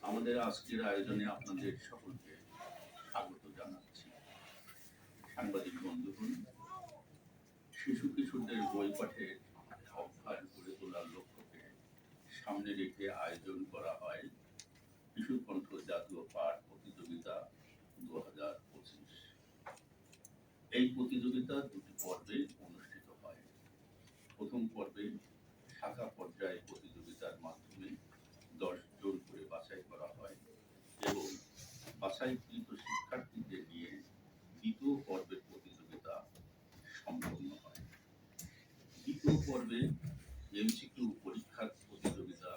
আমাদের আজকের আয়োজনে আপনাদের সকলকে স্বাগত জানাচ্ছি। সাংবাদিক বন্ধুগণ, শিশু কিশোরদের বই পাঠের অভ্যাস গড়ে তোলার লক্ষ্যকে সামনে রেখে আয়োজন করা হয় কিশোর কণ্ঠ জাতীয় পাঠ প্রতিযোগিতা 2025। এই প্রতিযোগিতা দুটি পর্বে অনুষ্ঠিত হয়। প্রথম পর্বে শাখা পর্যায়ে প্রতিযোগিতার মাধ্যমে 10 জন করে বাছাই করা হয় এবং বাছাইকৃত শিক্ষার্থীদের নিয়ে দ্বিতীয় পর্বের প্রতিযোগিতা সম্পন্ন হয়। দ্বিতীয় পর্বে এমসিকিউ পরীক্ষার প্রতিযোগিতা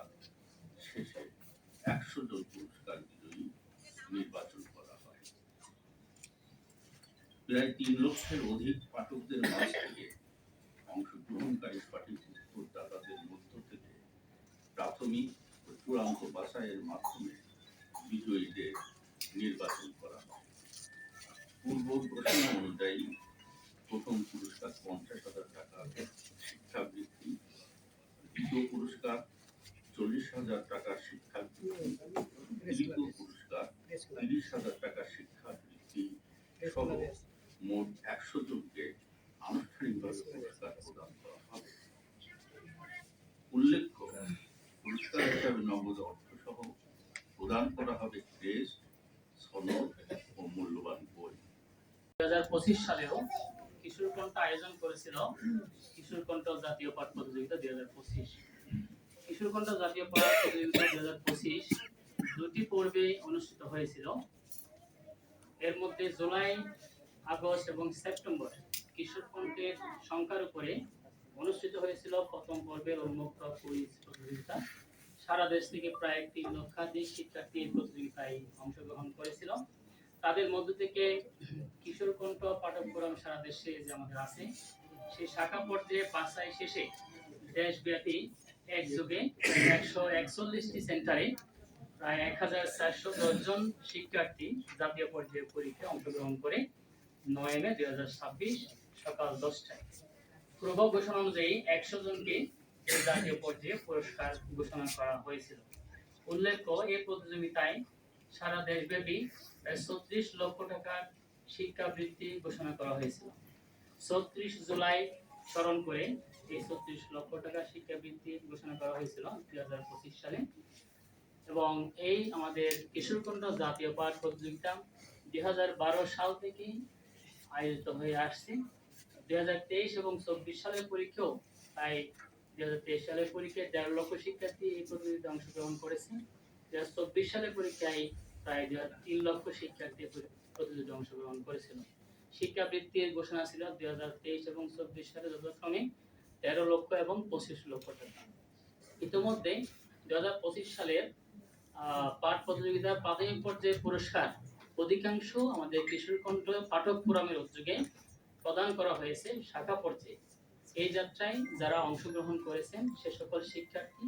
শেষে 100 জন পুরস্কার বিজয়ী নির্বাচন করা হয়। প্রায় 3 লক্ষের অধিক পাঠকদের মাঝ থেকে অংশগ্রহণকারী সঠিক উত্তরদাতাদের মধ্য থেকে প্রাথমিক ও চূড়ান্ত বাছাইয়ের মাধ্যমে বিজয়ীদের নির্বাচন করা হয়। পূর্ব ঘোষণা অনুযায়ী প্রথম পুরস্কার 50,000 টাকা শিক্ষাবৃত্তি, দ্বিতীয় পুরস্কার 40,000 টাকা শিক্ষাবৃত্তি, তৃতীয় পুরস্কার 30,000 টাকা শিক্ষাবৃত্তি সহ মোট 100 জনকে আনুষ্ঠানিকভাবে পুরস্কার প্রদান করা হবে। উল্লেখ্য, পুরস্কার হিসাবে নগদ অর্থ সহ প্রদান করা হবে টেস্ট, সনদ ও মূল্যবান বই। 2025 সালেও কিশোর কণ্ঠ আয়োজন করেছিল কিশোর কণ্ঠ জাতীয় পাঠ প্রতিযোগিতা 2025। কিশোর কণ্ঠ জাতীয় পাঠ প্রতিযোগিতা 2025 দুটি পর্বে অনুষ্ঠিত হয়েছিল। এর মধ্যে জুলাই, আগস্ট এবং সেপ্টেম্বর কিশোর কণ্ঠের সংখ্যার উপরে অনুষ্ঠিত হয়েছিল প্রথম পর্বের উন্মুক্ত কুইজ প্রতিযোগিতা। সারা দেশ থেকে প্রায় 3 লক্ষাধিক শিক্ষার্থী এই প্রতিযোগিতায় অংশগ্রহণ করেছিল। তাদের মধ্য থেকে কিশোর কণ্ঠ পাঠ্যক্রম সারা দেশে যে আমাদের আছে, সেই শাখা পর্যায়ে বাছাই শেষে দেশব্যাপী একযোগে 141টি সেন্টারে প্রায় 1410 জন শিক্ষার্থী জাতীয় পর্যায়ে পরীক্ষায় অংশগ্রহণ করে 9 মে 2026 সকাল 10টায় পূর্ব ঘোষণা অনুযায়ী 100 জনকে জাতীয় পর্যায়ে পুরস্কার ঘোষণা করা হয়েছিল। উল্লেখ্য, এই প্রতিযোগিতায় সারা দেশব্যাপী 36 লক্ষ টাকার শিক্ষাবৃত্তি ঘোষণা করা হয়েছিল। 34 জুলাই স্মরণ করে এই 36 লক্ষ টাকার শিক্ষাবৃত্তি ঘোষণা করা হয়েছিল 2025 সালে। এবং এই আমাদের কিশোর কণ্ঠ জাতীয় পাঠ প্রতিযোগিতা 2012 সাল থেকে আয়োজিত হয়ে আসছে। 2023 এবং 24 সালের পরীক্ষাও তাই 2023 সালের পরীক্ষায় 1.5 লক্ষ শিক্ষার্থী এই প্রতিযোগিতায় অংশগ্রহণ করেছে। 2024 সালের পরীক্ষায় প্রায় 3 লক্ষ শিক্ষার্থী প্রতিযোগিতায় অংশগ্রহণ করেছিল। শিক্ষাবৃত্তির ঘোষণা ছিল 2023 এবং 24 সালে যথাক্রমে 13 লক্ষ এবং 25 লক্ষ টাকা। ইতিমধ্যে 2025 সালের পাঠ প্রতিযোগিতার প্রাথমিক পর্যায়ে পুরস্কার অধিকাংশ আমাদের কিশোর কণ্ঠ পাঠক ফোরামের উদ্যোগে প্রদান করা হয়েছে শাখা পর্যায়ে। এই যাত্রায় যারা অংশগ্রহণ করেছেন সে সকল শিক্ষার্থী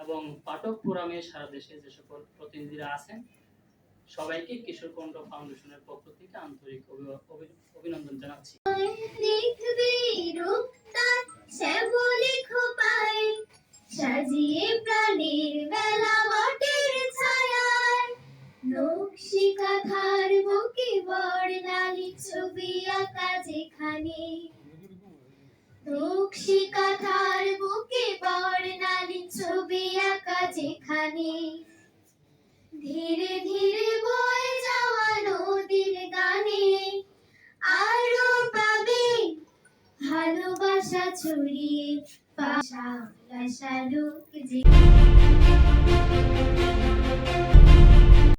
এবং পাঠক ফোরামের সারা দেশে যে সকল প্রতিনিধিরা আছেন সবাইকে কিশোর কণ্ঠ ফাউন্ডেশনের পক্ষ থেকে আন্তরিক অভিনন্দন জানাচ্ছি। সাজিয়ে প্রাণীর বেলা মাটির ছায়ায়, নকশি কাঁথার বুকে বর্ণালী ছবি আঁকা যেখানে, নকশি কাঁথার বুকে বর্ণালী ছবি আঁকা যেখানে, ধীরে ধীরে বয়ে যাওয়া নদীর গানে আরো পাবে ভালোবাসা ছড়িয়ে পাশা লোক যে